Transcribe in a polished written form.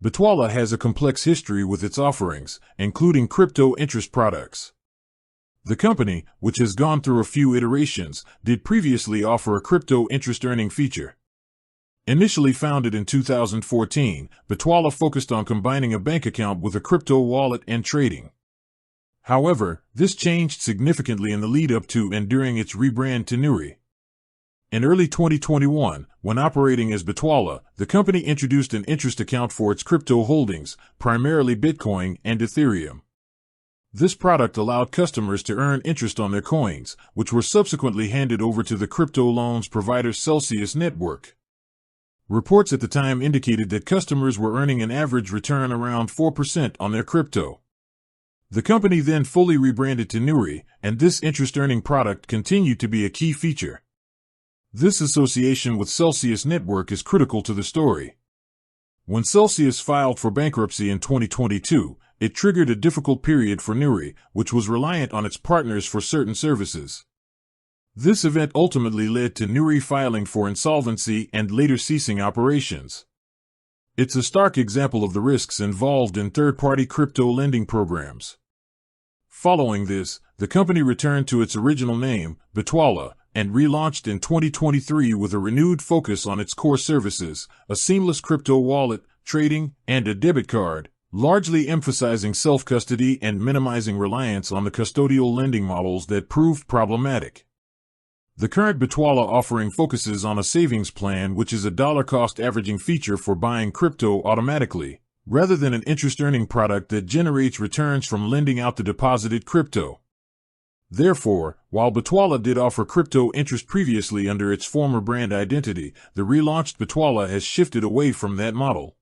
Bitwala has a complex history with its offerings, including crypto interest products. The company, which has gone through a few iterations, did previously offer a crypto interest earning feature. Initially founded in 2014, Bitwala focused on combining a bank account with a crypto wallet and trading. However, this changed significantly in the lead-up to and during its rebrand to Nuggs. In early 2021, when operating as Bitwala, the company introduced an interest account for its crypto holdings, primarily Bitcoin and Ethereum. This product allowed customers to earn interest on their coins, which were subsequently handed over to the crypto loans provider Celsius network. Reports at the time indicated that customers were earning an average return around 4% on their crypto. The company then fully rebranded to Nuggs, and this interest-earning product continued to be a key feature. This association with Celsius network is critical to the story. When Celsius filed for bankruptcy in 2022, it triggered a difficult period for Nuggs, which was reliant on its partners for certain services. This event ultimately led to Nuggs filing for insolvency and later ceasing operations. It's a stark example of the risks involved in third-party crypto lending programs. Following this, the company returned to its original name, Bitwala, and relaunched in 2023 with a renewed focus on its core services, a seamless crypto wallet, trading, and a debit card, largely emphasizing self-custody and minimizing reliance on the custodial lending models that proved problematic. The current Bitwala offering focuses on a savings plan, which is a dollar-cost averaging feature for buying crypto automatically, rather than an interest-earning product that generates returns from lending out the deposited crypto. Therefore, while Bitwala did offer crypto interest previously under its former brand identity, the relaunched Bitwala has shifted away from that model.